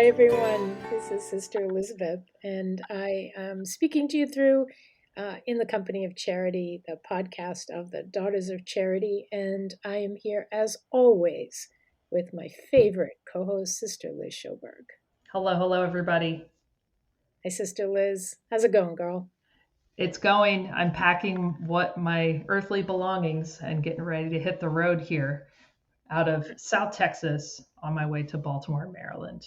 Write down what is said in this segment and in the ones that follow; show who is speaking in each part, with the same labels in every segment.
Speaker 1: Hi, everyone. This is Sister Elizabeth, and I am speaking to you through In the Company of Charity, the podcast of the Daughters of Charity. And I am here, as always, with my favorite co host, Sister Liz Sjoberg.
Speaker 2: Hello, hello, everybody.
Speaker 1: Hi, Sister Liz. How's it going, girl?
Speaker 2: It's going. I'm packing what my earthly belongings and getting ready to hit the road here out of South Texas on my way to Baltimore, Maryland.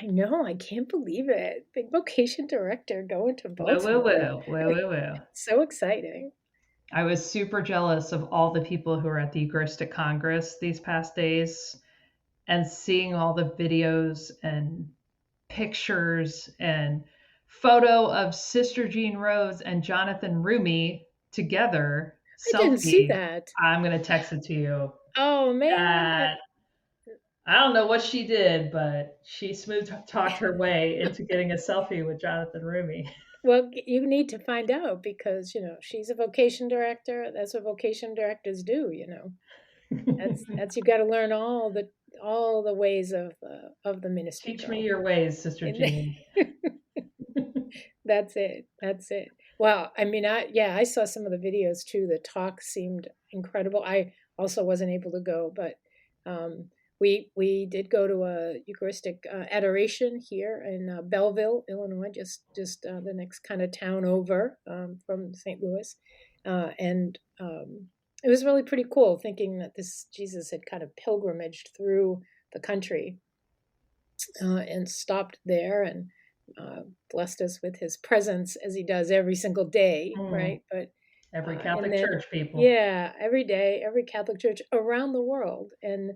Speaker 1: I know, I can't believe it. Big vocation director going to
Speaker 2: Woo, woo,
Speaker 1: Baltimore.
Speaker 2: woo, woo, woo, woo.
Speaker 1: So exciting.
Speaker 2: I was super jealous of all the people who were at the Eucharistic Congress these past days and seeing all the videos and pictures and photo of Sister Jean Rose and Jonathan Rumi together
Speaker 1: I didn't see
Speaker 2: selfie.
Speaker 1: that.
Speaker 2: I'm gonna text it to you.
Speaker 1: Oh, man.
Speaker 2: That I don't know what she did, but she smooth talked her way into getting a selfie with Jonathan Rumi.
Speaker 1: Well, you need to find out because, she's a vocation director. That's what vocation directors do. That's you got to learn all the ways of the ministry,
Speaker 2: Teach me
Speaker 1: girl.
Speaker 2: your ways, Sister
Speaker 1: And
Speaker 2: Jean.
Speaker 1: that's it. That's it. Well, I mean, I saw some of the videos too. The talk seemed incredible. I also wasn't able to go, but um, we did go to a Eucharistic adoration here in Belleville, Illinois, just the next kind of town over from St. Louis, and it was really pretty cool. Thinking that this Jesus had kind of pilgrimaged through the country and stopped there and blessed us with his presence as he does every single day,
Speaker 2: Mm,
Speaker 1: right? But
Speaker 2: every
Speaker 1: and
Speaker 2: Catholic
Speaker 1: then
Speaker 2: church people.
Speaker 1: yeah, every day, every Catholic church around the world, and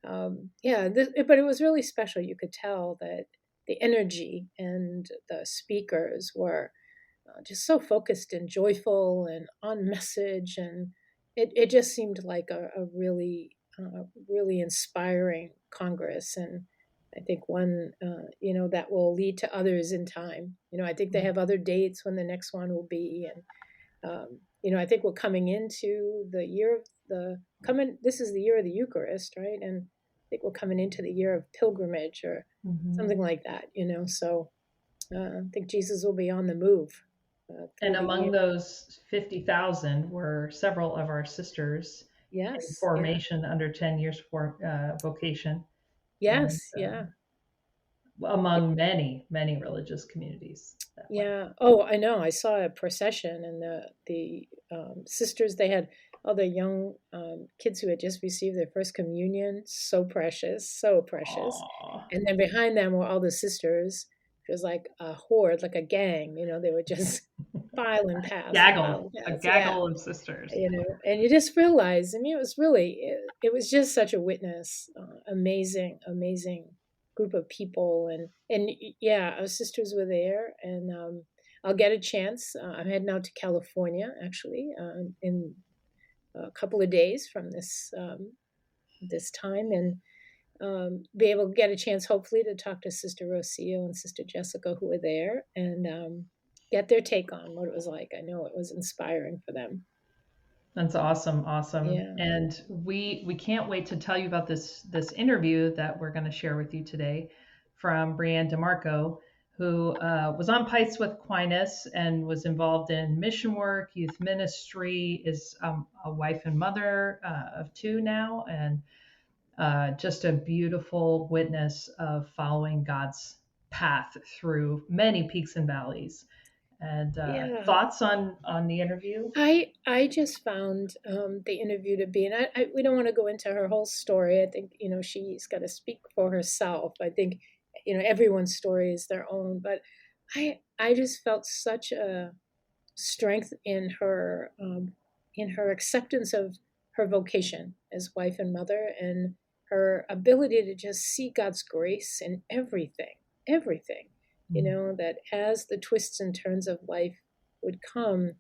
Speaker 1: but it was really special. You could tell that the energy and the speakers were just so focused and joyful and on message, and it just seemed like a really inspiring Congress, and I think one that will lead to others in time. I think they have other dates when the next one will be, and I think we're coming into the year of the coming. This is the year of the Eucharist, right? And I think we're coming into the year of pilgrimage or
Speaker 2: Mhm.
Speaker 1: something like that. So I think Jesus will be on the move through
Speaker 2: And
Speaker 1: the year.
Speaker 2: among those 50,000 were several of our sisters in
Speaker 1: Yes, yeah,
Speaker 2: formation under 10 years for vocation, and
Speaker 1: yes, yeah,
Speaker 2: among many, many religious communities that went.
Speaker 1: yeah. Oh, I know. I saw a procession, and the sisters, they had all the young kids who had just received their first communion. So precious, so precious.
Speaker 2: Aw.
Speaker 1: And then behind them were all the sisters. It was like a horde, like a gang. They were just filing past,
Speaker 2: Gaggle,
Speaker 1: filing
Speaker 2: a
Speaker 1: past. Yeah,
Speaker 2: gaggle of sisters.
Speaker 1: and you just realize. I mean, it was just such a witness, amazing, amazing group of people, and yeah, our sisters were there, and I'll get a chance. I'm heading out to California actually in a couple of days from this time, and be able to get a chance, hopefully, to talk to Sister Rocio and Sister Jessica, who were there, and get their take on what it was like. I know it was inspiring for them.
Speaker 2: That's awesome, awesome.
Speaker 1: Yeah.
Speaker 2: And we can't wait to tell you about this interview that we're going to share with you today from Breanne DeMarco, who was on Pikes with Aquinas and was involved in mission work, youth ministry, is a wife and mother of two now, and just a beautiful witness of following God's path through many peaks and valleys. And
Speaker 1: Yeah,
Speaker 2: thoughts on the interview?
Speaker 1: I just found the interview to be, and we don't want to go into her whole story. I think she's got to speak for herself. I think everyone's story is their own, but I just felt such a strength in her acceptance of her vocation as wife and mother, and her ability to just see God's grace in everything. That as the twists and turns of life would come,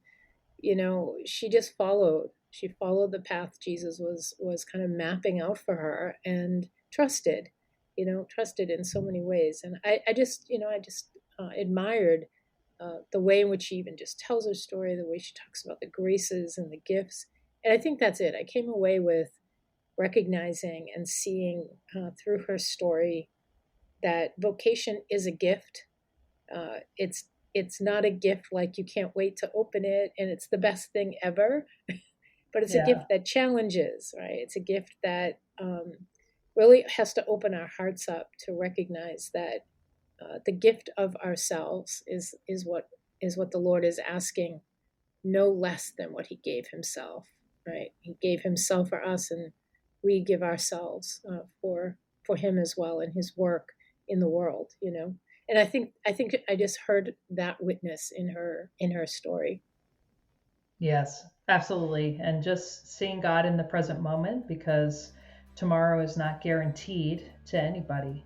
Speaker 1: she just followed. She followed the path Jesus was kind of mapping out for her and trusted, trusted in so many ways. And I just admired the way in which she even just tells her story, the way she talks about the graces and the gifts. And I think that's it. I came away with recognizing and seeing through her story that vocation is a gift. It's not a gift like you can't wait to open it and it's the best thing ever, but it's a gift
Speaker 2: Yeah.
Speaker 1: that challenges, right? It's a gift that really has to open our hearts up to recognize that the gift of ourselves is what the Lord is asking, no less than what He gave Himself. Right? He gave Himself for us, and we give ourselves for Him as well and His work in the world. And I think I just heard that witness in her story.
Speaker 2: Yes, absolutely. And just seeing God in the present moment, because tomorrow is not guaranteed to anybody.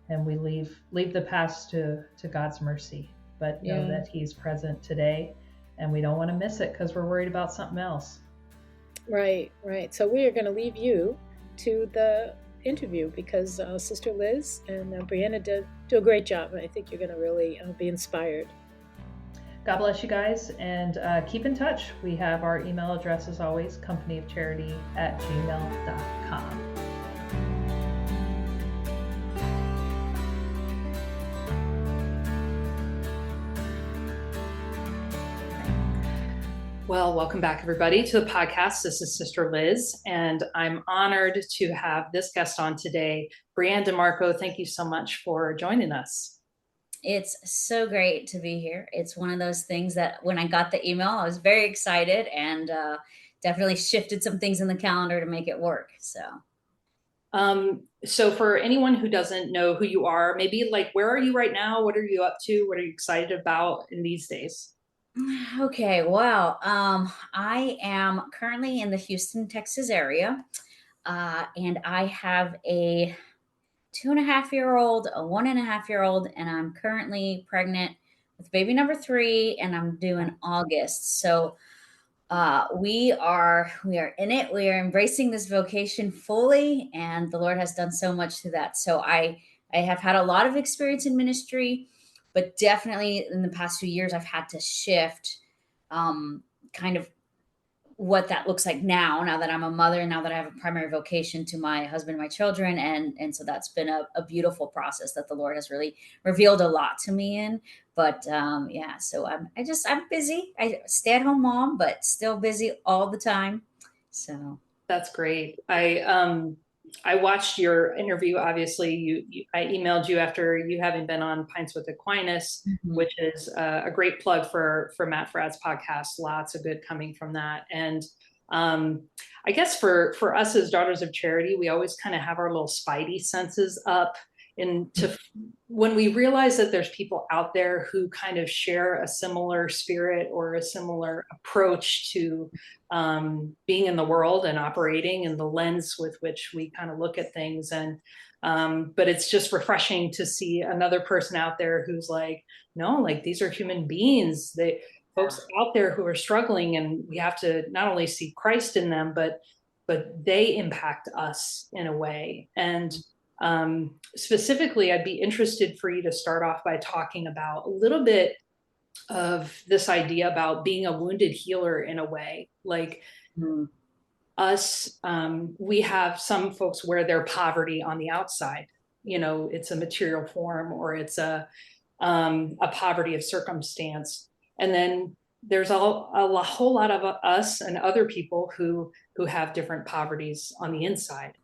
Speaker 2: And we leave the past to God's mercy, but know
Speaker 1: Yeah.
Speaker 2: that He's present today, and we don't want to miss it because we're worried about something else.
Speaker 1: Right, right. So we are going to leave you to the interview because Sister Liz and Brianna do a great job. And I think you're going to really be inspired.
Speaker 2: God bless you guys, and keep in touch. We have our email address as always, companyofcharity@gmail.com. Well, welcome back, everybody, to the podcast. This is Sister Liz, and I'm honored to have this guest on today, Breanne DeMarco. Thank you so much for joining us.
Speaker 3: It's so great to be here. It's one of those things that when I got the email, I was very excited and definitely shifted some things in the calendar to make it work.
Speaker 2: So for anyone who doesn't know who you are, maybe like, where are you right now? What are you up to? What are you excited about in these days?
Speaker 3: Okay, wow. I am currently in the Houston, Texas area, and I have a 2.5-year-old, a 1.5-year-old, and I'm currently pregnant with baby number 3, and I'm due in August. So we are in it. We are embracing this vocation fully, and the Lord has done so much to that. So I have had a lot of experience in ministry, but definitely in the past few years I've had to shift kind of what that looks like now that I'm a mother, now that I have a primary vocation to my husband, my children. And so that's been a beautiful process that the Lord has really revealed a lot to me in. But yeah, so I'm busy. I stay at home mom, but still busy all the time. So
Speaker 2: That's great. I watched your interview. Obviously, I emailed you after you having been on Pints with Aquinas,
Speaker 3: mhm.
Speaker 2: which is a great plug for Matt Fradd's podcast. Lots of good coming from that. And I guess for us as Daughters of Charity, we always kind of have our little spidey senses up, into when we realize that there's people out there who kind of share a similar spirit or a similar approach to being in the world and operating, and the lens with which we kind of look at things. And but it's just refreshing to see another person out there who's like, no, like, these are human beings. Folks out there who are struggling, and we have to not only see Christ in them, but they impact us in a way. And specifically, I'd be interested for you to start off by talking about a little bit of this idea about being a wounded healer in a way. Like,
Speaker 3: Mhm.
Speaker 2: us, we have some folks wear their poverty on the outside. It's a material form, or it's a poverty of circumstance. And then there's a whole lot of us and other people who have different poverties on the inside.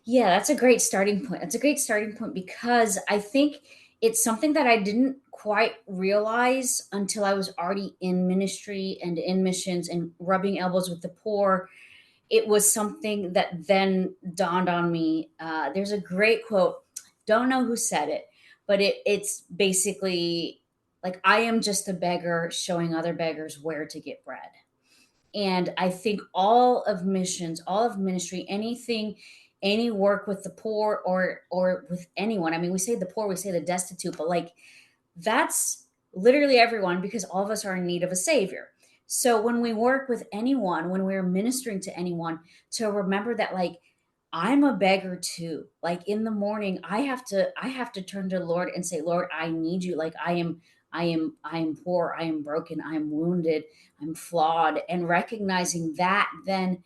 Speaker 3: Yeah, that's a great starting point. That's a great starting point because I think it's something that I didn't quite realize until I was already in ministry and in missions and rubbing elbows with the poor. It was something that then dawned on me. There's a great quote, don't know who said it, but it's basically like, I am just a beggar showing other beggars where to get bread. And I think all of missions, all of ministry, anything, any work with the poor or with anyone. I mean, we say the poor, we say the destitute, but like, that's literally everyone, because all of us are in need of a savior. So when we work with anyone, when we're ministering to anyone, to remember that, like, I'm a beggar too. Like, in the morning, I have to turn to the Lord and say, Lord, I need you. Like, I am poor, I am broken, I am wounded, I'm flawed. And recognizing that then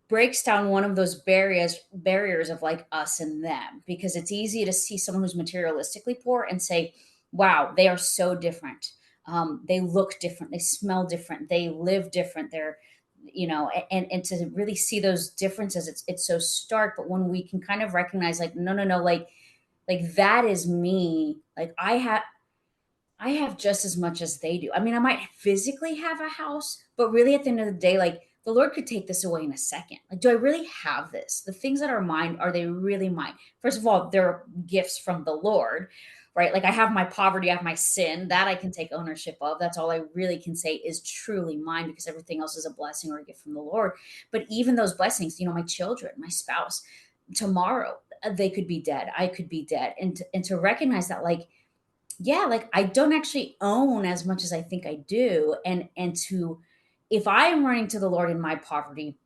Speaker 3: breaks down one of those barriers of like us and them, because it's easy to see someone who's materialistically poor and say, wow, they are so different. They look different, they smell different, they live different, they're, and to really see those differences, it's so stark. But when we can kind of recognize, like, no, no, no, like that is me. Like I have just as much as they do. I mean, I might physically have a house, but really at the end of the day, like the Lord could take this away in a second. Like, do I really have this? The things that are mine, are they really mine? First of all, they're gifts from the Lord, right? Like I have my poverty, I have my sin that I can take ownership of. That's all I really can say is truly mine, because everything else is a blessing or a gift from the Lord. But even those blessings, my children, my spouse, tomorrow, they could be dead. I could be dead. And to recognize that, like, yeah, like I don't actually own as much as I think I do. And if I am running to the Lord in my poverty,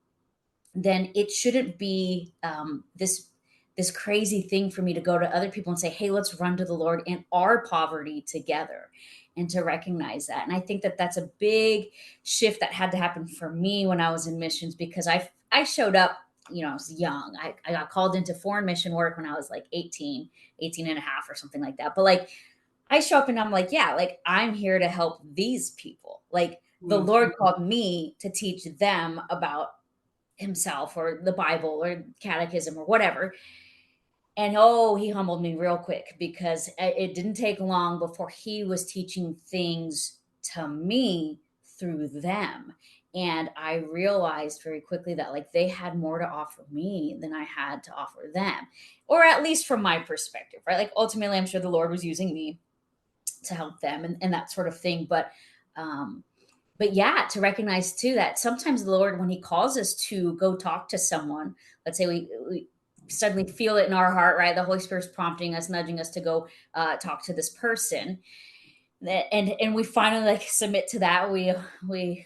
Speaker 3: then it shouldn't be this crazy thing for me to go to other people and say, hey, let's run to the Lord in our poverty together, and to recognize that. And I think that that's a big shift that had to happen for me when I was in missions, because I showed up, I was young. I got called into foreign mission work when I was like 18 and a half or something like that. But like, I show up and I'm like, yeah, like I'm here to help these people. Like the
Speaker 2: Mm.
Speaker 3: Lord called me to teach them about himself or the Bible or catechism or whatever. And oh, he humbled me real quick, because it didn't take long before he was teaching things to me through them. And I realized very quickly that like they had more to offer me than I had to offer them, or at least from my perspective, right? Like ultimately, I'm sure the Lord was using me to help them, and that sort of thing. Um, but yeah, to recognize too that sometimes the Lord, when He calls us to go talk to someone, let's say we suddenly feel it in our heart, right? The Holy Spirit's prompting us, nudging us to go talk to this person, and we finally like submit to that. We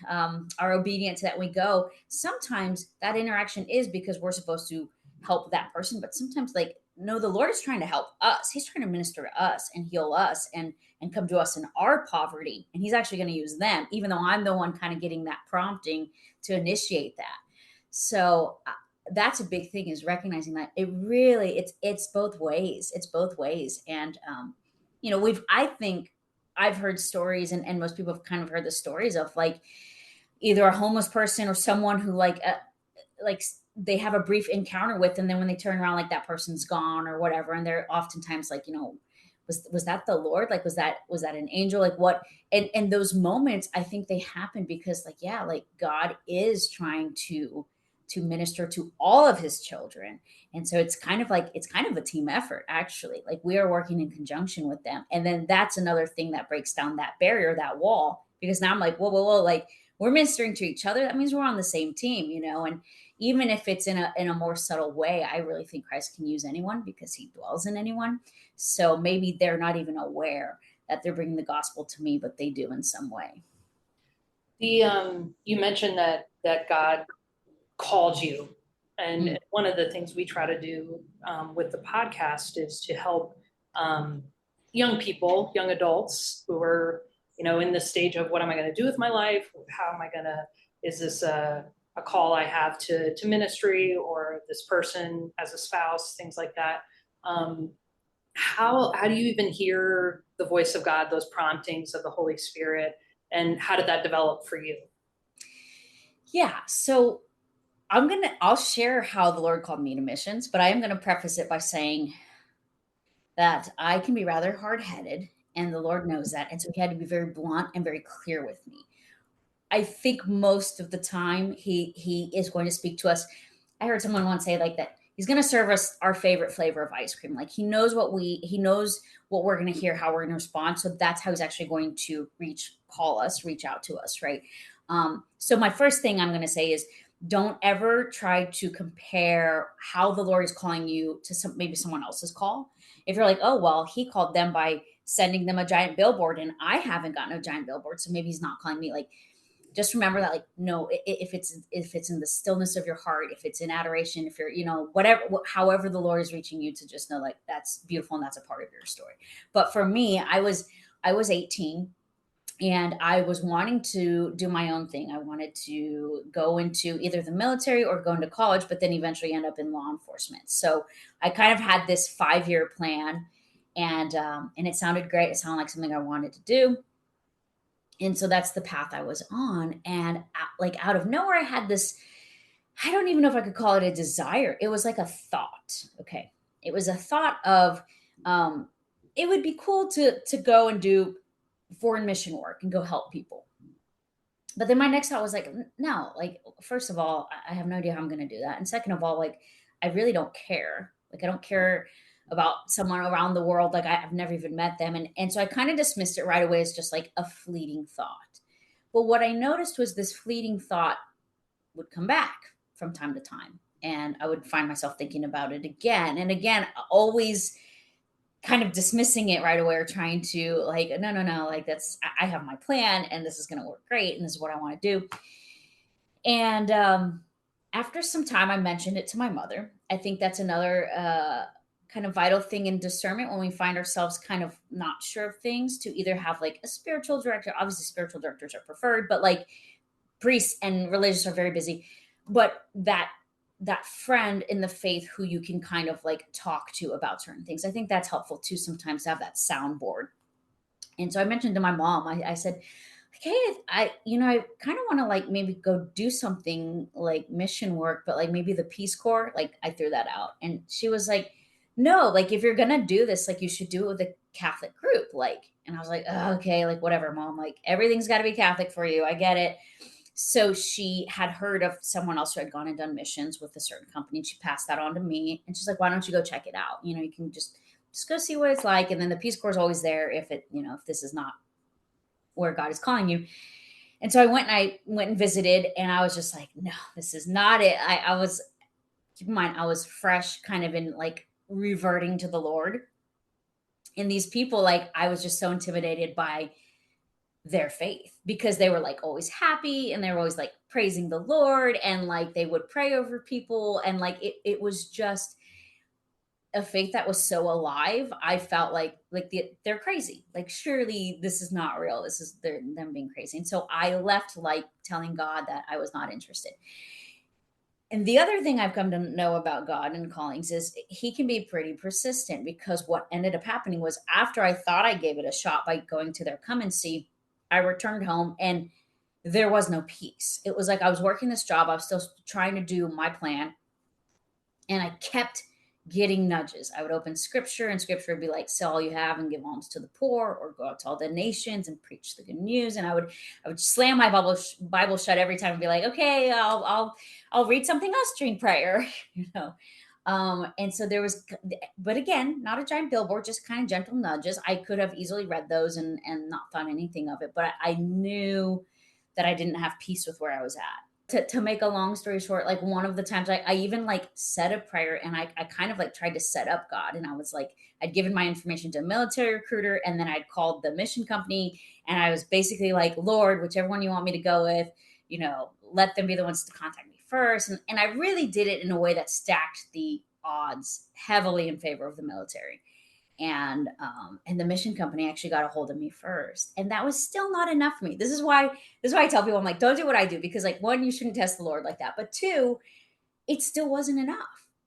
Speaker 3: are obedient to that. We go. Sometimes that interaction is because we're supposed to help that person, but sometimes like no, the Lord is trying to help us. He's trying to minister to us and heal us and come to us in our poverty, and He's actually going to use them, even though I'm the one kind of getting that prompting to initiate that. So that's a big thing, is recognizing that it really it's both ways. It's both ways. And I think I've heard stories, and most people have kind of heard the stories of like either a homeless person or someone who like they have a brief encounter with, and then when they turn around, like that person's gone or whatever, and they're oftentimes like, was that the Lord? Like was that an angel? Like what? And those moments, I think they happen because like, yeah, like God is trying to minister to all of His children. And so it's kind of a team effort, actually. Like we are working in conjunction with them. And then that's another thing that breaks down that barrier, that wall, because now I'm like, whoa, whoa, whoa, like we're ministering to each other. That means we're on the same team, and even if it's in a more subtle way, I really think Christ can use anyone because He dwells in anyone. So maybe they're not even aware that they're bringing the gospel to me, but they do in some way.
Speaker 2: You mentioned that God called you, and
Speaker 3: Mm.
Speaker 2: one of the things we try to do with the podcast is to help young people, young adults who are in the stage of what am I going to do with my life? How am I going to? Is this a call I have to ministry, or this person as a spouse, things like that? How do you even hear the voice of God, those promptings of the Holy Spirit, and how did that develop for you?
Speaker 3: Yeah. So I'll share how the Lord called me to missions, but I am gonna preface it by saying that I can be rather hard headed, and the Lord knows that. And so He had to be very blunt and very clear with me. I think most of the time He is going to speak to us. I heard someone once say like that He's going to serve us our favorite flavor of ice cream. Like He knows what we're going to hear, how we're going to respond. So that's how He's actually going to reach out to us, right? So my first thing I'm going to say is don't ever try to compare how the Lord is calling you to maybe someone else's call. If you're like, oh well, He called them by sending them a giant billboard, and I haven't gotten a giant billboard, so maybe He's not calling me. Like, just remember that, like, no, if it's in the stillness of your heart, if it's in adoration, if you're, whatever, however the Lord is reaching you, to just know like that's beautiful and that's a part of your story. But for me, I was 18, And I was wanting to do my own thing. I wanted to go into either the military or go into college, but then eventually end up in law enforcement. So I kind of had this 5 year plan, and it sounded great. It sounded like something I wanted to do, and so that's the path I was on. And like out of nowhere, I had this. I don't even know if I could call it a desire. It was like a thought. Okay, it was a thought of, um, it would be cool to go and do foreign mission work and go help people. But then my next thought was like, no, like, first of all, I have no idea how I'm going to do that. And second of all, like, I really don't care. Like, I don't care about someone around the world. Like, I've never even met them. And so I kind of dismissed it right away as just like a fleeting thought. But what I noticed was this fleeting thought would come back from time to time. And I would find myself thinking about it again and again, always kind of dismissing it right away or trying to like, no, no, no, like that's, I have my plan and this is going to work great. And this is what I want to do. And after some time, I mentioned it to my mother. I think that's another kind of vital thing in discernment when we find ourselves kind of not sure of things, to either have like a spiritual director. Obviously, spiritual directors are preferred, but like priests and religious are very busy. But that friend in the faith who you can kind of like talk to about certain things, I think that's helpful too, sometimes to have that soundboard. And so I mentioned to my mom, I said, okay, I kind of want to like maybe go do something like mission work, but like maybe the Peace Corps. Like I threw that out. And she was like, no, like if you're gonna do this, like you should do it with a Catholic group. Like, and I was like, oh, okay, like whatever, mom, like everything's gotta be Catholic for you. I get it. So she had heard of someone else who had gone and done missions with a certain company. And she passed that on to me. And she's like, why don't you go check it out? You can just go see what it's like. And then the Peace Corps is always there if this is not where God is calling you. And so I went and visited, and I was just like, no, this is not it. I was, keep in mind, I was fresh, kind of in like reverting to the Lord. And these people, like, I was just so intimidated by their faith because they were like always happy and they were always like praising the Lord, and like they would pray over people. And like it was just a faith that was so alive. I felt like they're crazy. Like surely this is not real. This is them being crazy. And so I left like telling God that I was not interested. And the other thing I've come to know about God and callings is he can be pretty persistent, because what ended up happening was after I thought I gave it a shot by going to their come and see, I returned home and there was no peace. It was like I was working this job, I was still trying to do my plan, and I kept getting nudges. I would open scripture, and scripture would be like, sell all you have and give alms to the poor, or go out to all the nations and preach the good news. And I would slam my Bible shut every time and be like, okay, I'll read something else during prayer, you know. And so there was, but again, not a giant billboard, just kind of gentle nudges. I could have easily read those and not thought anything of it, but I knew that I didn't have peace with where I was at. To make a long story short, like one of the times I even like said a prayer, and I kind of like tried to set up God. And I was like, I'd given my information to a military recruiter, and then I'd called the mission company, and I was basically like, Lord, whichever one you want me to go with, let them be the ones to contact me first. And I really did it in a way that stacked the odds heavily in favor of the military. And the mission company actually got a hold of me first, and that was still not enough for me. This is why I tell people, I'm like, don't do what I do, because like, one, you shouldn't test the Lord like that, but two, it still wasn't enough.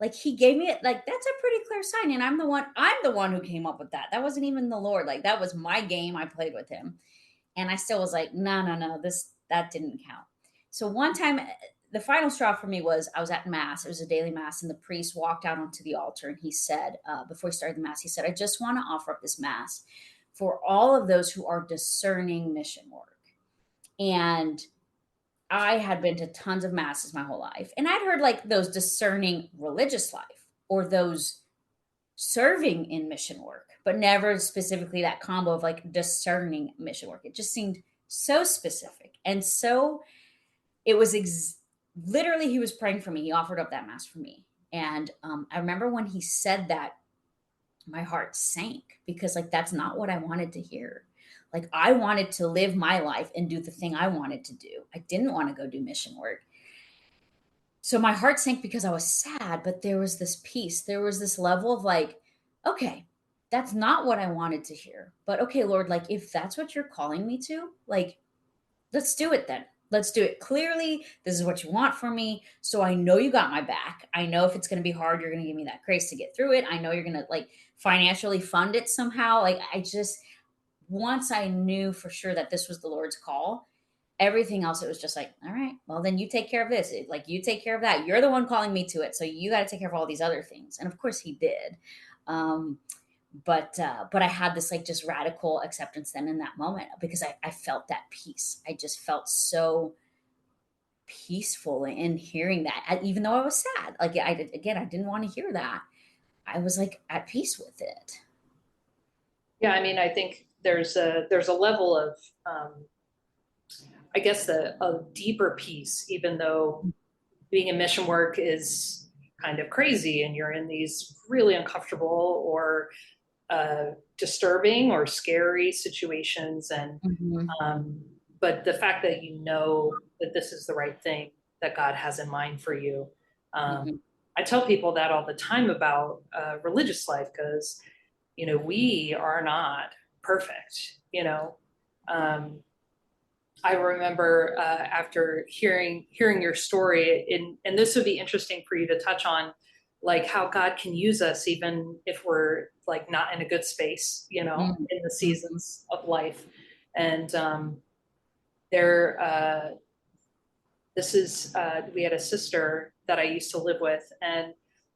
Speaker 3: Like he gave me it, like that's a pretty clear sign, and I'm the one who came up with that. That wasn't even the Lord. Like that was my game. I played with him, and I still was like, no, no, no, that didn't count. So one time, the final straw for me was I was at mass. It was a daily mass, and the priest walked out onto the altar, and he said, before he started the mass, he said, I just want to offer up this mass for all of those who are discerning mission work. And I had been to tons of masses my whole life, and I'd heard like those discerning religious life, or those serving in mission work, but never specifically that combo of like discerning mission work. It just seemed so specific. And so it was literally, he was praying for me. He offered up that mass for me. And I remember when he said that, my heart sank, because like that's not what I wanted to hear. Like I wanted to live my life and do the thing I wanted to do. I didn't want to go do mission work. So my heart sank because I was sad, but there was this peace. There was this level of like, okay, that's not what I wanted to hear. But okay, Lord, like if that's what you're calling me to, like let's do it then. Let's do it clearly. This is what you want from me. So I know you got my back. I know if it's going to be hard, you're going to give me that grace to get through it. I know you're going to like financially fund it somehow. Like I just, once I knew for sure that this was the Lord's call, everything else, it was just like, all right, well, then you take care of this. Like you take care of that. You're the one calling me to it. So you got to take care of all these other things. And of course he did. Um, but I had this like just radical acceptance then in that moment because I felt that peace. I just felt so peaceful in hearing that, even though I was sad. Like I didn't want to hear that. I was like at peace with it.
Speaker 2: Yeah, I mean, I think there's a level of I guess a deeper peace, even though being in mission work is kind of crazy and you're in these really uncomfortable or disturbing or scary situations. And
Speaker 3: Mm-hmm.
Speaker 2: but the fact that you know that this is the right thing that God has in mind for you. Um,
Speaker 3: Mm-hmm.
Speaker 2: I tell people that all the time about religious life because we are not perfect. Um, I remember after hearing your story, and this would be interesting for you to touch on, like how God can use us even if we're like not in a good space, in the
Speaker 3: Mm-hmm.
Speaker 2: seasons of life. And there, this is we had a sister that I used to live with, and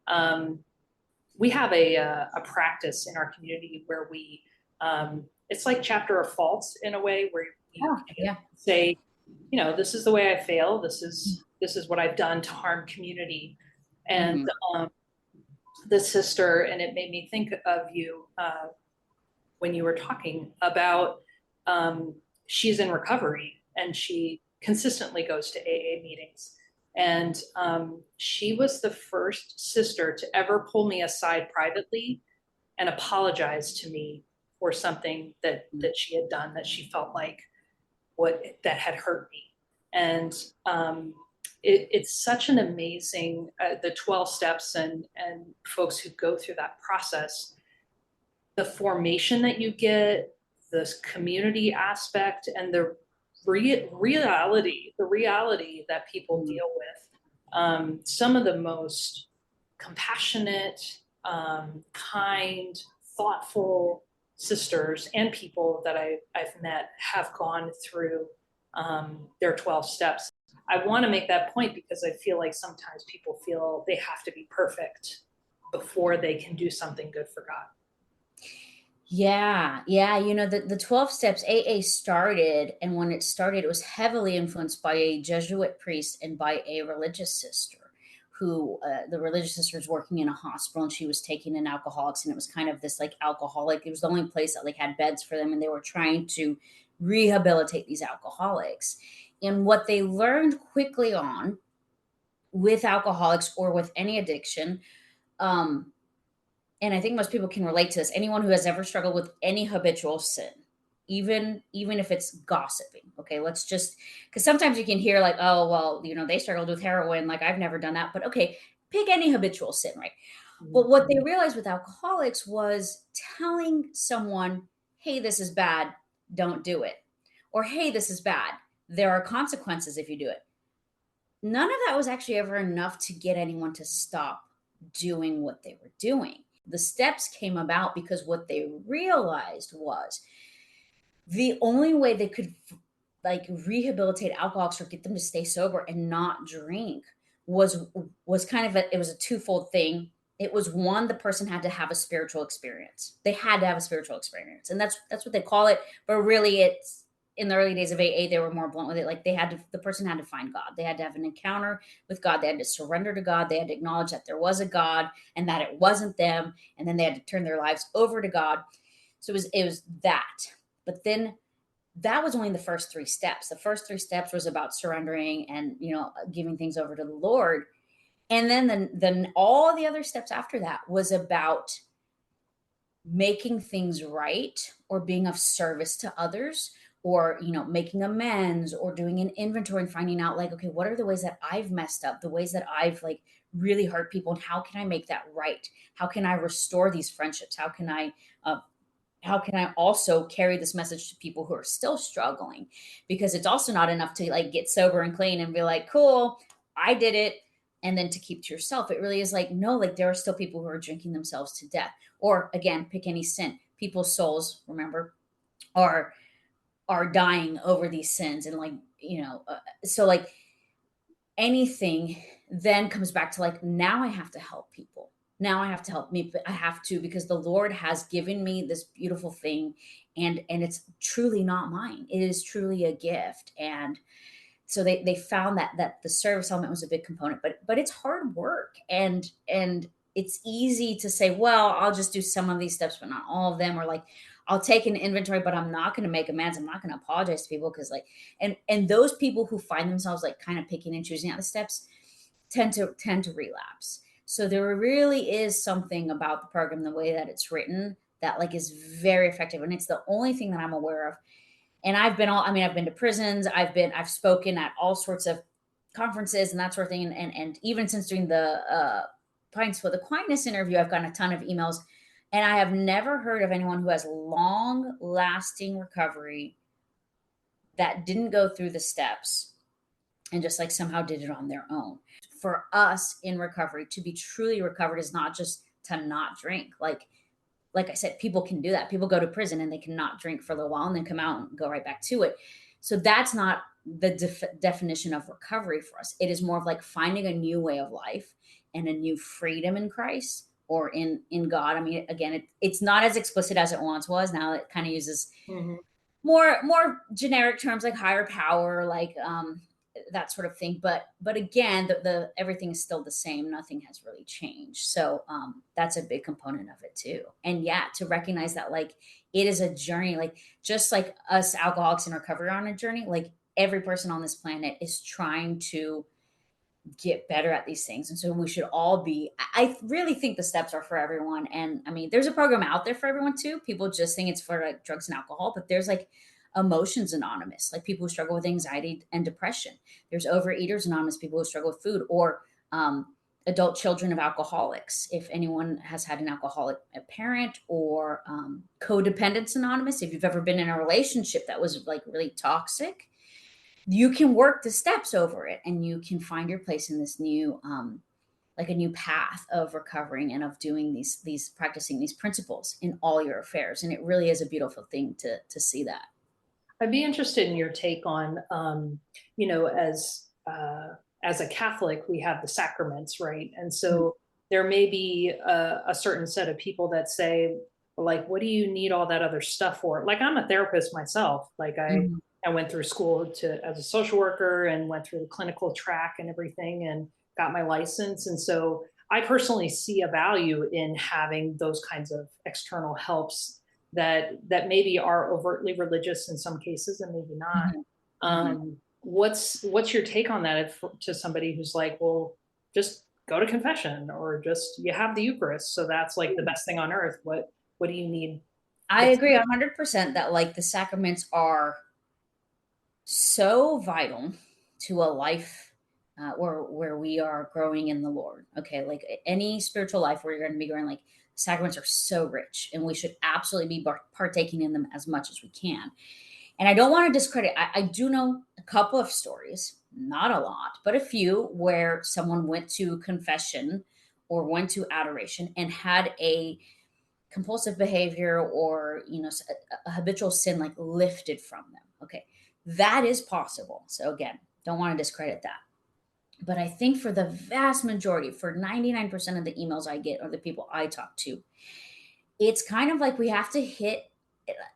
Speaker 2: um, we have a practice in our community where it's like chapter of faults in a way where you
Speaker 3: Oh,
Speaker 2: can
Speaker 3: yeah.
Speaker 2: say, this is the way I fail. This is what I've done to harm community. And
Speaker 3: Mm-hmm.
Speaker 2: um, the sister, and it made me think of you when you were talking about she's in recovery and she consistently goes to AA meetings. And she was the first sister to ever pull me aside privately and apologize to me for something that she had done that she felt like that had hurt me. And it's such an amazing the 12 steps and folks who go through that process, the formation that you get, this community aspect, and the reality that people
Speaker 3: Mm-hmm.
Speaker 2: deal with. Some of the most compassionate, kind, thoughtful sisters and people that I've met have gone through their 12 steps. I want to make that point because I feel like sometimes people feel they have to be perfect before they can do something good for God.
Speaker 3: Yeah, yeah. The 12 steps AA started, and when it started, it was heavily influenced by a Jesuit priest and by a religious sister who, the religious sister was working in a hospital and she was taking in alcoholics. And it was kind of this like alcoholic, it was the only place that like had beds for them. And they were trying to rehabilitate these alcoholics. And what they learned quickly on with alcoholics or with any addiction, um, and I think most people can relate to this. Anyone who has ever struggled with any habitual sin, even if it's gossiping. Okay, let's just, because sometimes you can hear like, oh well, they struggled with heroin. Like I've never done that, but okay, pick any habitual sin, right? But what they realized with alcoholics was telling someone, hey, this is bad, don't do it, or hey, this is bad, there are consequences if you do it. None of that was actually ever enough to get anyone to stop doing what they were doing. The steps came about because what they realized was the only way they could like rehabilitate alcoholics or get them to stay sober and not drink was kind of it was a twofold thing. It was one, the person had to have a spiritual experience. They had to have a spiritual experience, and that's what they call it. But really, it's in the early days of AA, they were more blunt with it. Like the person had to find God. They had to have an encounter with God. They had to surrender to God. They had to acknowledge that there was a God and that it wasn't them, and then they had to turn their lives over to God. So it was that. But then that was only the first three steps. The first three steps was about surrendering and giving things over to the Lord. And then all the other steps after that was about making things right or being of service to others, or making amends or doing an inventory and finding out like, okay, what are the ways that I've messed up, the ways that I've like really hurt people, and how can I make that right? How can I restore these friendships? Uh, how can I also carry this message to people who are still struggling? Because it's also not enough to like get sober and clean and be like, cool, I did it. And then to keep to yourself. It really is like, no, like there are still people who are drinking themselves to death. Or again, pick any sin. People's souls, remember, are dying over these sins. And like, so like anything then comes back to like, now I have to help people. Now I have to help me. I have to, because the Lord has given me this beautiful thing, and it's truly not mine. It is truly a gift. And so they found that the service element was a big component, but it's hard work, and it's easy to say, well, I'll just do some of these steps but not all of them, or like I'll take an inventory but I'm not going to make amends, I'm not going to apologize to people, because like, and those people who find themselves like kind of picking and choosing out the steps tend to relapse. So there really is something about the program, the way that it's written, that like is very effective, and it's the only thing that I'm aware of. And I've been to prisons, I've spoken at all sorts of conferences and that sort of thing. And even since doing the Pints with Aquinas interview, I've gotten a ton of emails, and I have never heard of anyone who has long lasting recovery that didn't go through the steps and just like somehow did it on their own. For us in recovery, to be truly recovered is not just to not drink. Like I said, people can do that. People go to prison and they cannot drink for a little while and then come out and go right back to it. So that's not the definition of recovery for us. It is more of like finding a new way of life and a new freedom in Christ or in God. I mean, again, it's not as explicit as it once was. Now it kind of uses more generic terms like higher power, like that sort of thing. But again, the everything is still the same. Nothing has really changed. So that's a big component of it too. And yeah, to recognize that like it is a journey, like just like us alcoholics in recovery are on a journey, like every person on this planet is trying to get better at these things. And so we should all be, I really think the steps are for everyone. And I mean, there's a program out there for everyone too. People just think it's for like drugs and alcohol, but there's like Emotions Anonymous, like people who struggle with anxiety and depression. There's Overeaters Anonymous, people who struggle with food, or adult children of alcoholics. If anyone has had an alcoholic parent, or Codependence Anonymous, if you've ever been in a relationship that was like really toxic, you can work the steps over it, and you can find your place in this new like a new path of recovering and of doing these practicing these principles in all your affairs. And it really is a beautiful thing to see that.
Speaker 2: I'd be interested in your take on, as a Catholic, we have the sacraments, right? And so there may be a certain set of people that say, like, what do you need all that other stuff for? Like, I'm a therapist myself. Like, I went through school as a social worker and went through the clinical track and everything and got my license. And so I personally see a value in having those kinds of external helps that maybe are overtly religious in some cases and maybe not. What's your take on that to somebody who's like, well, just go to confession, or just you have the Eucharist, so that's like the best thing on earth. What do you need?
Speaker 3: I agree 100% that like the sacraments are so vital to a life where we are growing in the Lord. Okay, like any spiritual life where you're going to be growing, like sacraments are so rich, and we should absolutely be partaking in them as much as we can. And I don't want to discredit, I do know a couple of stories, not a lot, but a few, where someone went to confession or went to adoration and had a compulsive behavior or a habitual sin like lifted from them. Okay, that is possible. So again, don't want to discredit that. But I think for the vast majority, for 99% of the emails I get or the people I talk to, it's kind of like we have to hit,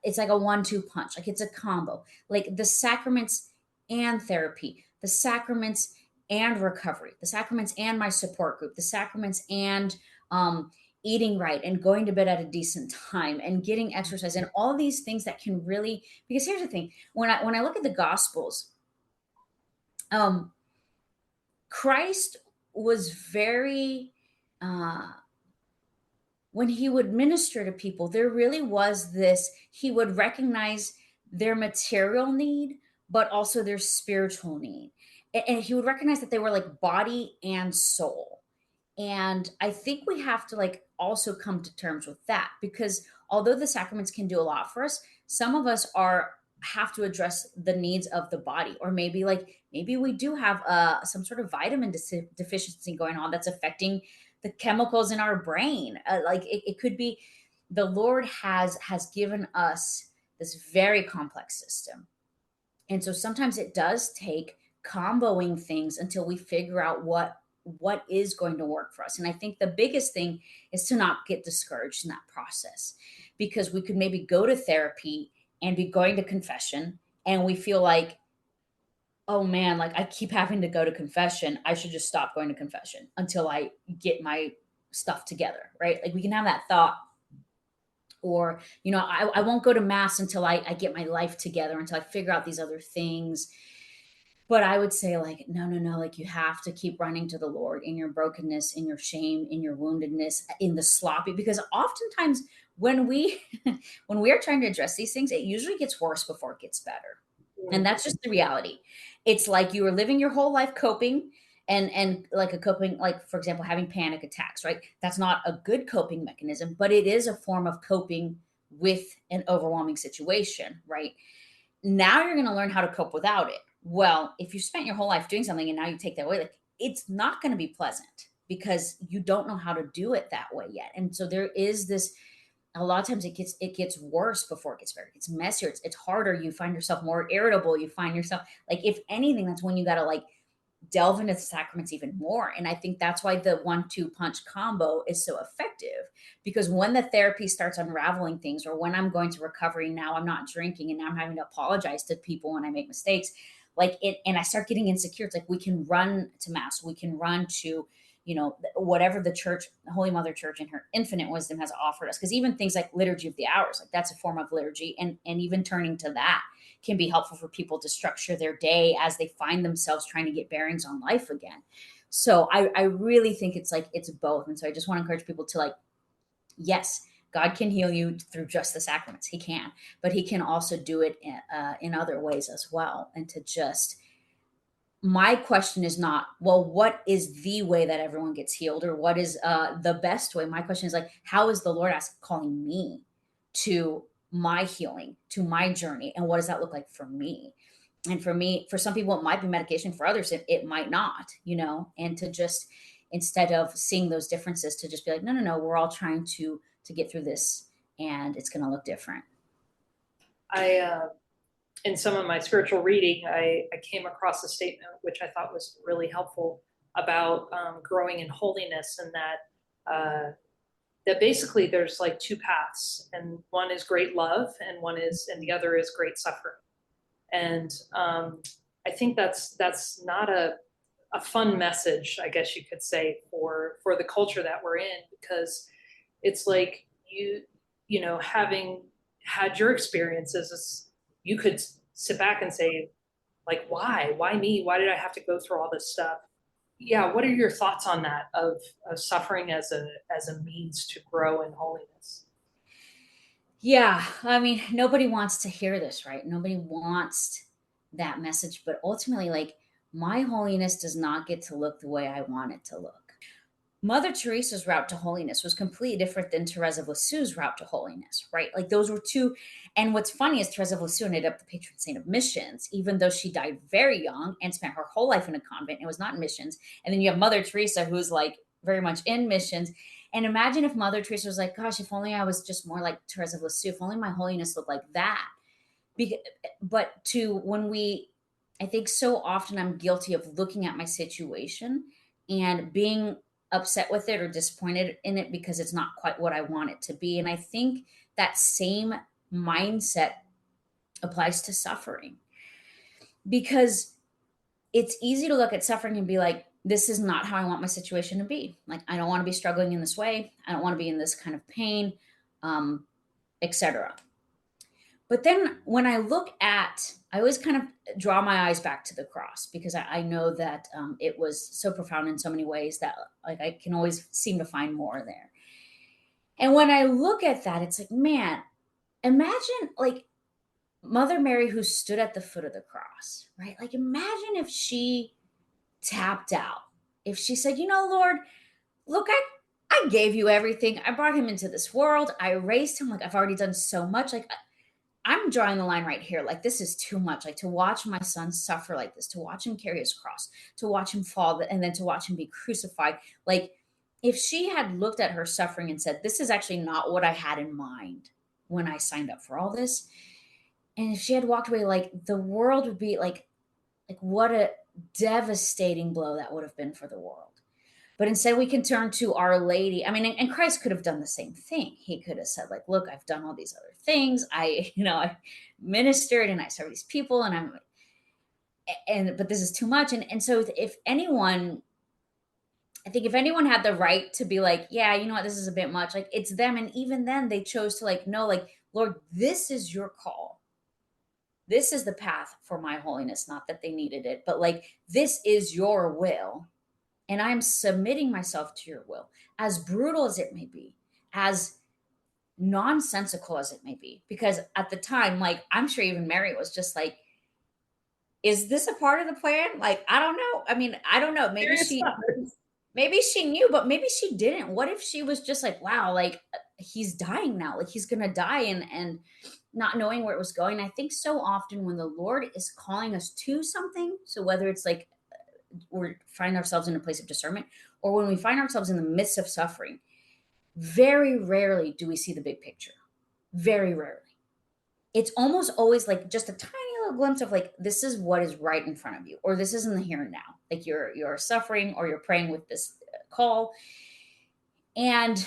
Speaker 3: it's like a 1-2 punch. Like it's a combo, like the sacraments and therapy, the sacraments and recovery, the sacraments and my support group, the sacraments and eating right and going to bed at a decent time and getting exercise and all these things that can really, because here's the thing, when I look at the Gospels, Christ was very, when he would minister to people, there really was this, he would recognize their material need, but also their spiritual need. And he would recognize that they were like body and soul. And I think we have to like also come to terms with that, because although the sacraments can do a lot for us, some of us are have to address the needs of the body, or maybe we do have some sort of vitamin deficiency going on that's affecting the chemicals in our brain. It could be the Lord has given us this very complex system, and so sometimes it does take comboing things until we figure out what is going to work for us. And I think the biggest thing is to not get discouraged in that process, because we could maybe go to therapy and be going to confession, and we feel like, oh man, like I keep having to go to confession, I should just stop going to confession until I get my stuff together, right? Like we can have that thought. Or, I won't go to mass until I get my life together, until I figure out these other things. But I would say, like, no, no, no, like you have to keep running to the Lord in your brokenness, in your shame, in your woundedness, in the sloppy, because oftentimes when we when we are trying to address these things, it usually gets worse before it gets better. And
Speaker 1: Mm.
Speaker 3: that's just the reality. It's like you were living your whole life coping, and like a coping, like for example, having panic attacks, right? That's not a good coping mechanism, but it is a form of coping with an overwhelming situation, right? Now you're going to learn how to cope without it. Well, if you spent your whole life doing something and now you take that away, like it's not going to be pleasant, because you don't know how to do it that way yet. And so there is this, a lot of times it gets worse before it gets better. It gets messier. It's harder. You find yourself more irritable. You find yourself like, if anything, that's when you got to like delve into the sacraments even more. And I think that's why the 1-2 punch combo is so effective, because when the therapy starts unraveling things, or when I'm going to recovery, now I'm not drinking and now I'm having to apologize to people when I make mistakes, like it, and I start getting insecure. It's like we can run to mass, we can run to, whatever the church, the Holy Mother Church in her infinite wisdom has offered us. Because even things like liturgy of the hours, like that's a form of liturgy, and even turning to that can be helpful for people to structure their day as they find themselves trying to get bearings on life again. So I really think it's like it's both. And so I just want to encourage people to like, yes, God can heal you through just the sacraments. He can, but he can also do it in other ways as well. And to just, my question is not, well, what is the way that everyone gets healed, or what is the best way? My question is like, how is the Lord calling me to my healing, to my journey, and what does that look like for me? And for me, for some people it might be medication, for others it might not, and to just, instead of seeing those differences, to just be like, no, no, no, we're all trying to get through this, and it's going to look different.
Speaker 2: I in some of my spiritual reading, I came across a statement which I thought was really helpful about growing in holiness, and that basically there's like two paths, and one is great love, and the other is great suffering. And I think that's not a fun message, I guess you could say, for the culture that we're in, because it's like having had your experiences, you could sit back and say, like, why me? Why did I have to go through all this stuff? Yeah, what are your thoughts on that, of suffering as a means to grow in holiness?
Speaker 3: Yeah, I mean, nobody wants to hear this, right? Nobody wants that message, but ultimately, like, my holiness does not get to look the way I want it to look. Mother Teresa's route to holiness was completely different than Teresa of Lisieux's route to holiness, right? Like those were two. And what's funny is Teresa of Lisieux ended up the patron saint of missions, even though she died very young and spent her whole life in a convent and was not in missions. And then you have Mother Teresa, who's like very much in missions. And imagine if Mother Teresa was like, gosh, if only I was just more like Teresa of Lisieux, if only my holiness looked like that. But to when we, I think so often I'm guilty of looking at my situation and being upset with it or disappointed in it because it's not quite what I want it to be. And I think that same mindset applies to suffering, because it's easy to look at suffering and be like, this is not how I want my situation to be. Like, I don't want to be struggling in this way. I don't want to be in this kind of pain, etc. But then when I look at, I always kind of draw my eyes back to the cross, because I know that it was so profound in so many ways that like I can always seem to find more there. And when I look at that, it's like, man, imagine like Mother Mary who stood at the foot of the cross, right? Like imagine if she tapped out, if she said, Lord, look, I gave you everything. I brought him into this world. I raised him. Like, I've already done so much. Like, I'm drawing the line right here. Like, this is too much. Like, to watch my son suffer like this, to watch him carry his cross, to watch him fall, and then to watch him be crucified. Like, if she had looked at her suffering and said, this is actually not what I had in mind when I signed up for all this. And if she had walked away, like, the world would be like what a devastating blow that would have been for the world. But instead, we can turn to Our Lady. I mean, and Christ could have done the same thing. He could have said, like, look, I've done all these other things. I ministered and I serve these people, but this is too much. And so if anyone, I think if anyone had the right to be like, yeah, you know what, this is a bit much, like, it's them. And even then they chose to, like, no, like, Lord, this is your call. This is the path for my holiness. Not that they needed it, but like, this is your will. And I'm submitting myself to your will, as brutal as it may be, as nonsensical as it may be. Because at the time, like, I'm sure even Mary was just like, is this a part of the plan? Like, I don't know. I mean, I don't know. Maybe she knew, but maybe she didn't. What if she was just like, wow, like, he's dying now, like, he's gonna die, and not knowing where it was going. I think so often when the Lord is calling us to something, so whether it's like we find ourselves in a place of discernment, or when we find ourselves in the midst of suffering, very rarely do we see the big picture. Very rarely. It's almost always like just a tiny little glimpse of, like, this is what is right in front of you, or this is in the here and now. Like, you're suffering, or you're praying with this call. And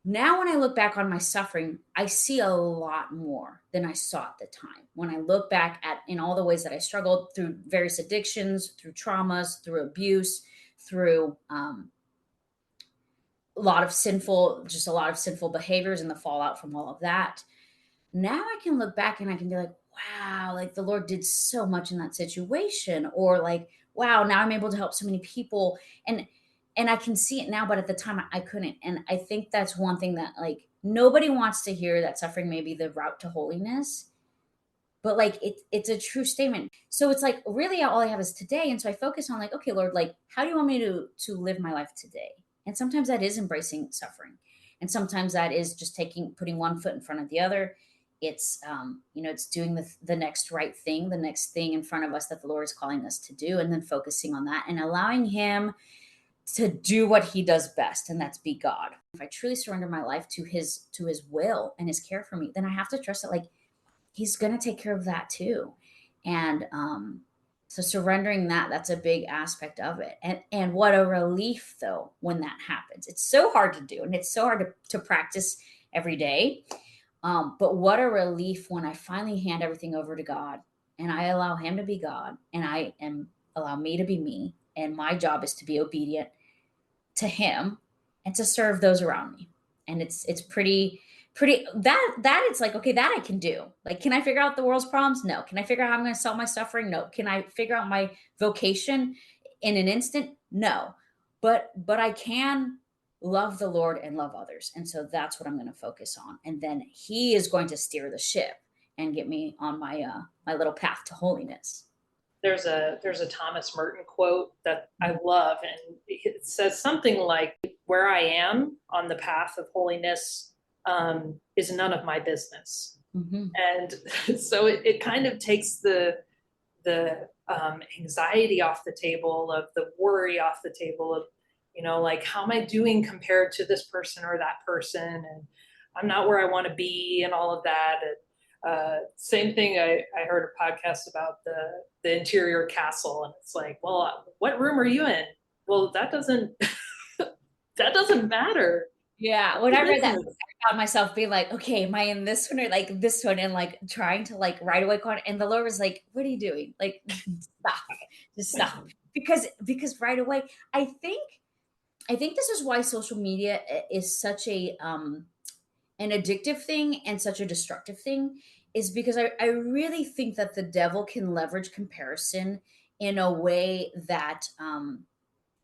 Speaker 3: now when I look back on my suffering, I see a lot more than I saw at the time. When I look back at in all the ways that I struggled through various addictions, through traumas, through abuse, through a lot of sinful behaviors and the fallout from all of that. Now I can look back and I can be like, wow, like, the Lord did so much in that situation. Or like, wow, now I'm able to help so many people. And I can see it now, but at the time I couldn't. And I think that's one thing that, like, nobody wants to hear, that suffering may be the route to holiness. But like, it's a true statement. So it's like, really all I have is today. And so I focus on, like, okay, Lord, like, how do you want me to live my life today? And sometimes that is embracing suffering. And sometimes that is just putting one foot in front of the other. It's it's doing the next right thing, the next thing in front of us that the Lord is calling us to do, and then focusing on that and allowing him to do what he does best, and that's be God. If I truly surrender my life to his will and his care for me, then I have to trust that, like, he's going to take care of that too. And so surrendering that's a big aspect of it. And what a relief, though, when that happens. It's so hard to do, and it's so hard to practice every day. But what a relief when I finally hand everything over to God, and I allow him to be God, and allow me to be me. And my job is to be obedient to him and to serve those around me. And it's pretty that it's like, okay, that I can do. Like, can I figure out the world's problems? No. Can I figure out how I'm going to solve my suffering? No. Can I figure out my vocation in an instant? No. But I can love the Lord and love others. And so that's what I'm going to focus on. And then he is going to steer the ship and get me on my my little path to holiness.
Speaker 2: There's a Thomas Merton quote that I love, and it says something like, "Where I am on the path of holiness is none of my business."
Speaker 3: Mm-hmm.
Speaker 2: And so it kind of takes the anxiety off the table, of the worry off the table, of, like, how am I doing compared to this person or that person, and I'm not where I want to be, and all of that. And same thing. I heard a podcast about the interior castle, and it's like, well, what room are you in? Well, that doesn't that doesn't matter.
Speaker 3: Yeah, when I read that, I found myself being like, okay, am I in this one or like this one? And like trying to like right away, and the Lord was like, what are you doing? Like, stop, just stop. Because right away, I think this is why social media is such an addictive thing and such a destructive thing, is because I really think that the devil can leverage comparison in a way that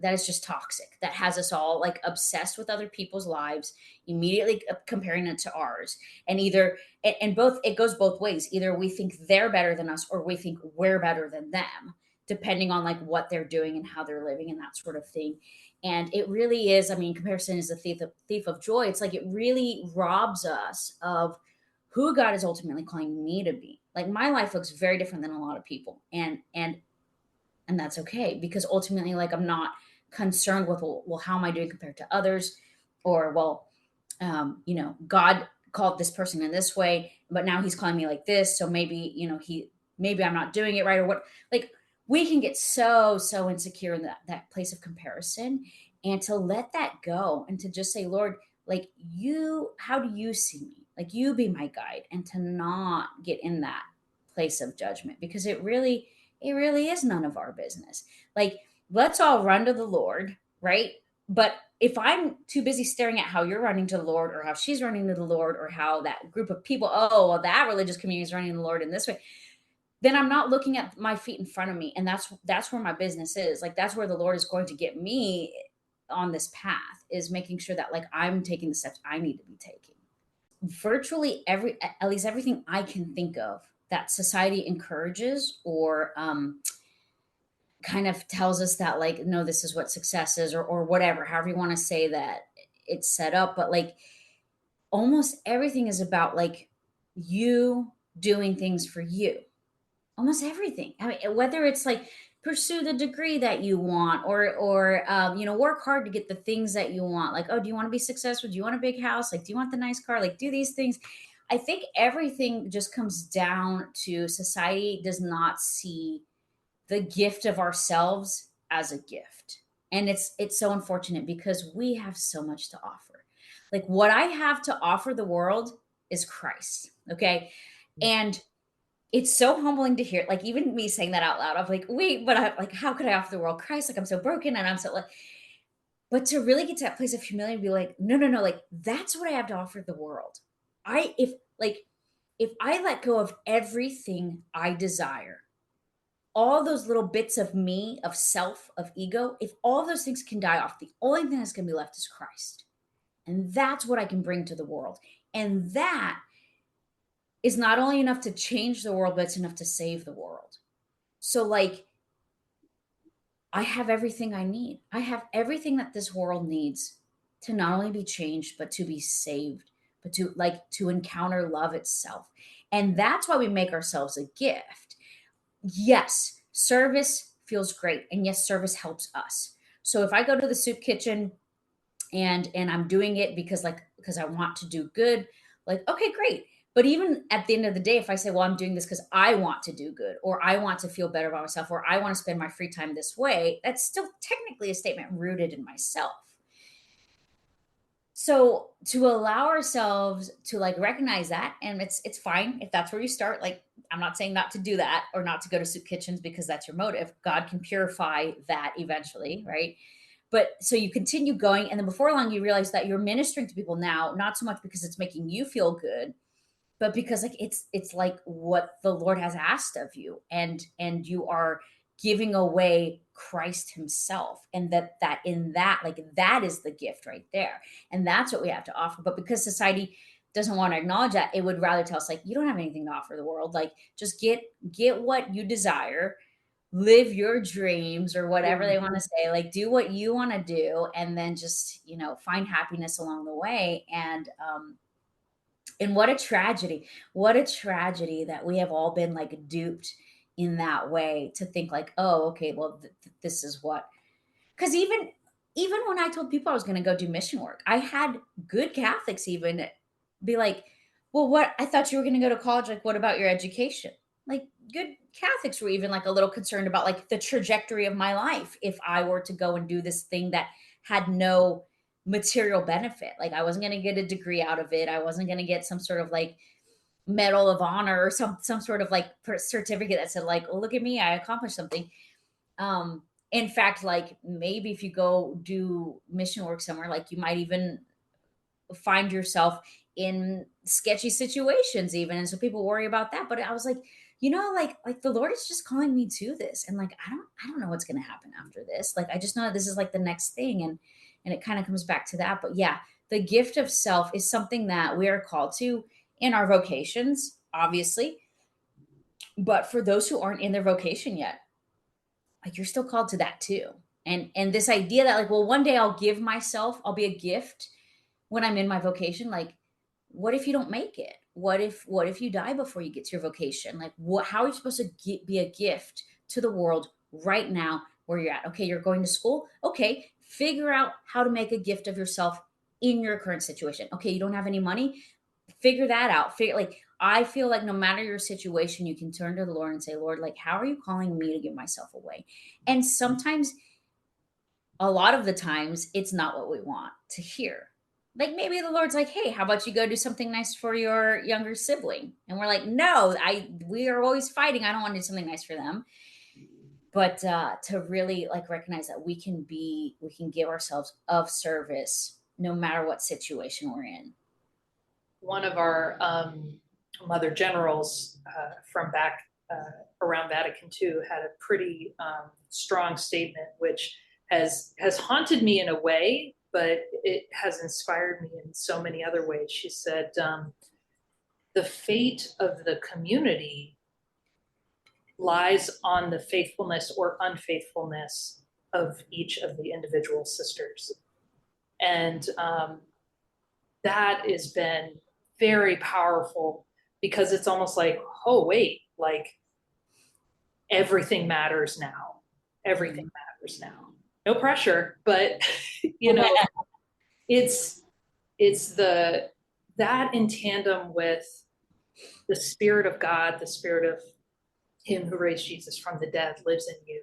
Speaker 3: that is just toxic, that has us all like obsessed with other people's lives, immediately comparing it to ours. And both, it goes both ways. Either we think they're better than us, or we think we're better than them. depending on like what they're doing and how they're living and that sort of thing. And it really is, I mean, comparison is a thief of joy. It's like it really robs us of who God is ultimately calling me to be. Like my life looks very different than a lot of people. And that's okay, because ultimately, like, I'm not concerned with, well, how am I doing compared to others? Or, well, God called this person in this way, but now he's calling me like this. So maybe, maybe I'm not doing it right, or what. Like, we can get so insecure in that place of comparison, and to let that go and to just say, Lord, like, how do you see me? Like, you be my guide, and to not get in that place of judgment, because it really is none of our business. Like, let's all run to the Lord, right? But if I'm too busy staring at how you're running to the Lord, or how she's running to the Lord, or how that group of people, oh, well, that religious community is running to the Lord in this way, then I'm not looking at my feet in front of me. And that's where my business is. Like, that's where the Lord is going to get me on this path, is making sure that, like, I'm taking the steps I need to be taking. Virtually at least everything I can think of that society encourages, or kind of tells us that, like, no, this is what success is, or whatever, however you want to say that it's set up. But like, almost everything is about, like, you doing things for you. Almost everything. I mean, whether it's like pursue the degree that you want, or work hard to get the things that you want. Like, oh, do you want to be successful? Do you want a big house? Like, do you want the nice car? Like, do these things. I think everything just comes down to society does not see the gift of ourselves as a gift. And it's so unfortunate, because we have so much to offer. Like, what I have to offer the world is Christ. Okay. And it's so humbling to hear, like, even me saying that out loud. I'm like, wait, but how could I offer the world Christ? Like, I'm so broken, and I'm so, like, but to really get to that place of humility and be like, no, no, no, like, that's what I have to offer the world. If I let go of everything I desire, all those little bits of me, of self, of ego, if all those things can die off, the only thing that's going to be left is Christ. And that's what I can bring to the world. And that is not only enough to change the world, but it's enough to save the world. So, like, I have everything I need. I have everything that this world needs to not only be changed, but to be saved, but to encounter love itself. And that's why we make ourselves a gift. Yes, service feels great. And yes, service helps us. So if I go to the soup kitchen and I'm doing it because I want to do good, like, okay, great. But even at the end of the day, if I say, well, I'm doing this because I want to do good, or I want to feel better about myself, or I want to spend my free time this way, that's still technically a statement rooted in myself. So to allow ourselves to, like, recognize that, and it's fine if that's where you start. Like, I'm not saying not to do that, or not to go to soup kitchens because that's your motive. God can purify that eventually, right? But so you continue going, and then before long you realize that you're ministering to people now, not so much because it's making you feel good, but because, like, it's like what the Lord has asked of you, and you are giving away Christ himself. And that in that, like, that is the gift right there. And that's what we have to offer. But because society doesn't want to acknowledge that, it would rather tell us, like, you don't have anything to offer the world. Like, just get what you desire, live your dreams, or whatever they want to say, like, do what you want to do, and then just, find happiness along the way. And what a tragedy that we have all been, like, duped in that way, to think like, oh, okay, well, this is what. Because even when I told people I was going to go do mission work, I had good Catholics even be like, well, what, I thought you were going to go to college. Like, what about your education? Like, good Catholics were even, like, a little concerned about, like, the trajectory of my life if I were to go and do this thing that had no material benefit. Like, I wasn't going to get a degree out of it. I wasn't going to get some sort of, like, medal of honor, or some sort of, like, certificate that said, like, oh, look at me, I accomplished something. In fact, like, maybe if you go do mission work somewhere, like, you might even find yourself in sketchy situations even, and so people worry about that. But I was like, like the Lord is just calling me to this, and, like, I don't know what's going to happen after this. Like, I just know that this is, like, the next thing, and it kind of comes back to that. But yeah, the gift of self is something that we are called to in our vocations, obviously. But for those who aren't in their vocation yet, like you're still called to that too. And this idea that like, well, one day I'll give myself, I'll be a gift when I'm in my vocation. Like, what if you don't make it? What if you die before you get to your vocation? Like, how are you supposed to be a gift to the world right now where you're at? Okay, you're going to school. Okay, figure out how to make a gift of yourself in your current situation. Okay, you don't have any money, figure that out. I feel like no matter your situation, you can turn to the Lord and say, Lord, like, how are you calling me to give myself away? And sometimes, a lot of the times, it's not what we want to hear. Like maybe the Lord's like, hey, how about you go do something nice for your younger sibling? And we're like, no, we are always fighting. I don't want to do something nice for them. But to really like recognize that we can give ourselves of service no matter what situation we're in.
Speaker 2: One of our mother generals from back around Vatican II had a pretty strong statement, which has haunted me in a way, but it has inspired me in so many other ways. She said, the fate of the community lies on the faithfulness or unfaithfulness of each of the individual sisters. And that has been very powerful, because it's almost like, oh, wait, like everything matters now. Everything matters now. No pressure, but you know, it's that in tandem with the Spirit of God, the Spirit of Him who raised Jesus from the dead lives in you.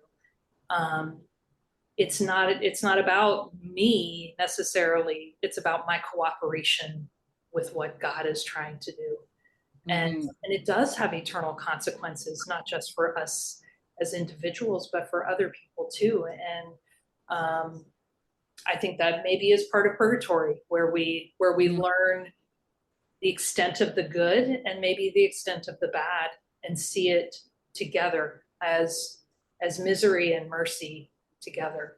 Speaker 2: It's not about me necessarily. It's about my cooperation with what God is trying to do. And it does have eternal consequences, not just for us as individuals, but for other people too. And I think that maybe is part of purgatory, where we learn the extent of the good and maybe the extent of the bad, and see it together as misery and mercy together.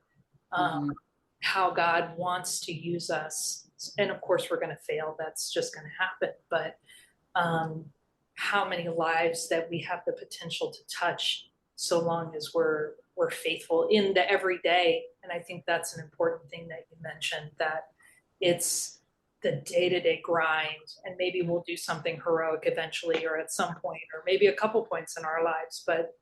Speaker 2: How God wants to use us, and of course we're going to fail. That's just going to happen. But how many lives that we have the potential to touch, so long as we're faithful in the everyday. And I think that's an important thing that you mentioned, that it's the day-to-day grind, and maybe we'll do something heroic eventually, or at some point, or maybe a couple points in our lives, but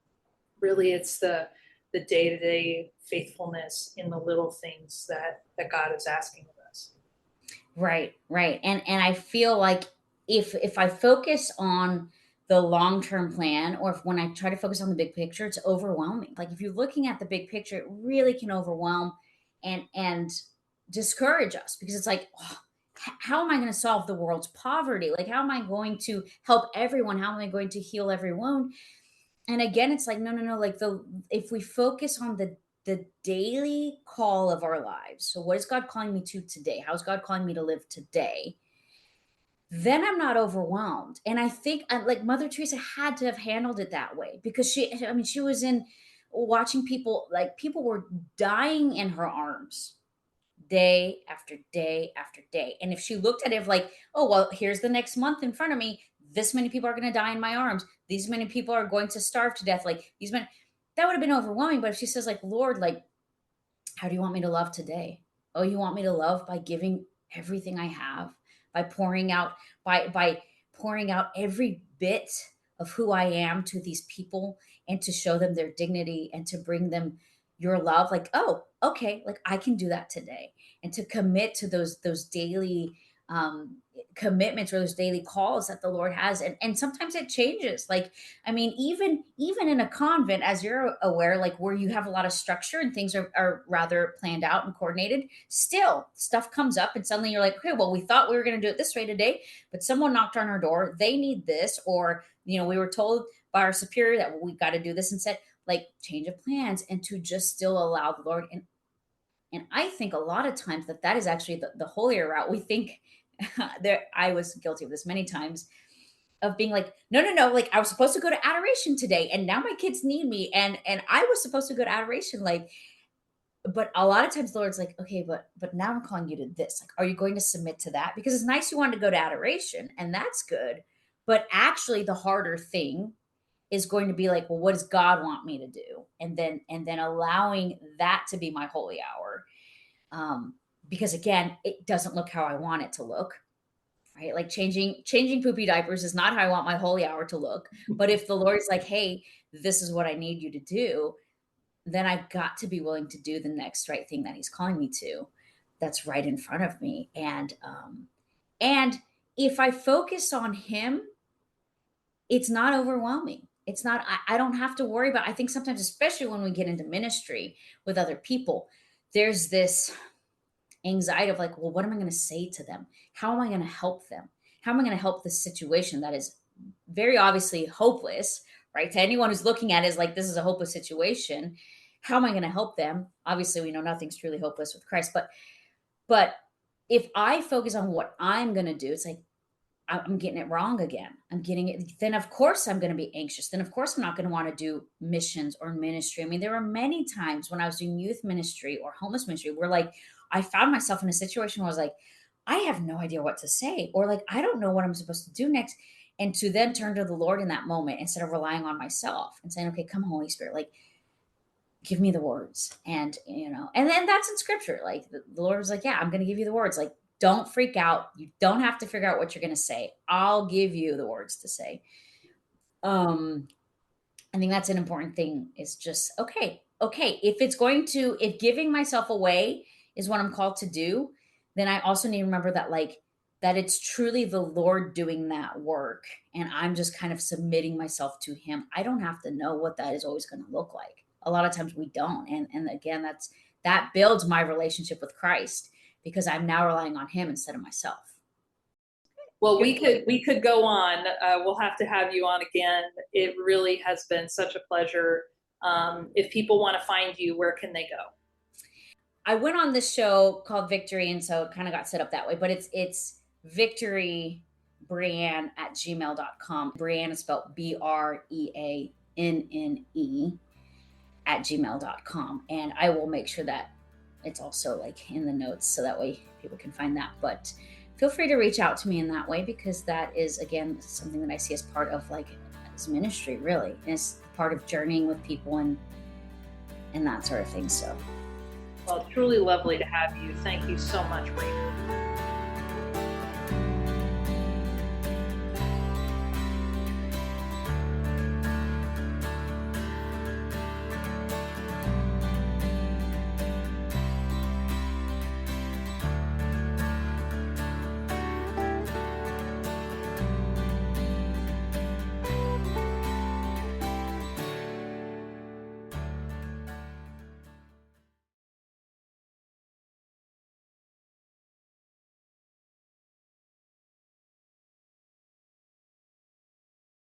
Speaker 2: really it's the day-to-day faithfulness in the little things that God is asking of us.
Speaker 3: Right. And I feel like if I focus on the long-term plan, or when I try to focus on the big picture, it's overwhelming. Like if you're looking at the big picture, it really can overwhelm and discourage us, because it's like, oh, how am I going to solve the world's poverty? Like, how am I going to help everyone? How am I going to heal every wound? And again, it's like, no. Like if we focus on the daily call of our lives. So what is God calling me to today? How is God calling me to live today? Then I'm not overwhelmed. And I think like Mother Teresa had to have handled it that way, because she was in watching people, like people were dying in her arms day after day after day. And if she looked at it like, oh, well, here's the next month in front of me, this many people are going to die in my arms, these many people are going to starve to death, like these many, that would have been overwhelming. But if she says like, Lord, like, how do you want me to love today? Oh, you want me to love by giving everything I have, by pouring out, by pouring out every bit of who I am to these people, and to show them their dignity, and to bring them your love. Like, oh, okay, like I can do that today. And to commit to those daily commitments, or those daily calls that the Lord has. And sometimes it changes. Like, I mean, even in a convent, as you're aware, like where you have a lot of structure and things are rather planned out and coordinated, still stuff comes up, and suddenly you're like, okay, well, we thought we were going to do it this way today, but someone knocked on our door, they need this, or we were told by our superior that we got to do this instead. Like, change of plans, and to just still allow the Lord. And I think a lot of times that is actually the holier route. We think I was guilty of this many times, of being like, no, like I was supposed to go to adoration today, and now my kids need me, and I was supposed to go to adoration, like. But a lot of times the Lord's like, okay, but now I'm calling you to this. Like, are you going to submit to that? Because it's nice you wanted to go to adoration, and that's good, but actually the harder thing is going to be like, well, what does God want me to do? And then allowing that to be my holy hour. Because again, it doesn't look how I want it to look. Right? Like changing poopy diapers is not how I want my holy hour to look. But if the Lord is like, hey, this is what I need you to do, then I've got to be willing to do the next right thing that he's calling me to. That's right in front of me. And if I focus on him, it's not overwhelming. It's not, I don't have to worry about, I think sometimes, especially when we get into ministry with other people, there's this anxiety of like, well, what am I going to say to them? How am I going to help them? How am I going to help this situation that is very obviously hopeless, right? To anyone who's looking at it is like, this is a hopeless situation. How am I going to help them? Obviously, we know nothing's truly hopeless with Christ, but if I focus on what I'm going to do, it's like, I'm getting it wrong again. I'm getting it. Then of course I'm going to be anxious. Then of course I'm not going to want to do missions or ministry. I mean, there were many times when I was doing youth ministry or homeless ministry where like I found myself in a situation where I was like, I have no idea what to say, or like, I don't know what I'm supposed to do next. And to then turn to the Lord in that moment instead of relying on myself and saying, okay, come Holy Spirit, like give me the words. And, and then that's in scripture. Like the Lord was like, yeah, I'm going to give you the words. Like, don't freak out. You don't have to figure out what you're going to say. I'll give you the words to say. I think that's an important thing, is just, okay. If giving myself away is what I'm called to do, then I also need to remember that that it's truly the Lord doing that work. And I'm just kind of submitting myself to him. I don't have to know what that is always going to look like. A lot of times we don't. And again, that builds my relationship with Christ, because I'm now relying on him instead of myself.
Speaker 2: Well, we could go on. We'll have to have you on again. It really has been such a pleasure. If people want to find you, where can they go?
Speaker 3: I went on this show called Victory, and so it kind of got set up that way, but it's Victory Breanne at gmail.com. Breanne is spelled BREANNE at gmail.com. And I will make sure that it's also like in the notes, so that way people can find that. But feel free to reach out to me in that way, because that is, again, something that I see as part of like as ministry, really. And it's part of journeying with people and that sort of thing. So,
Speaker 2: well, truly lovely to have you. Thank you so much, Breanne.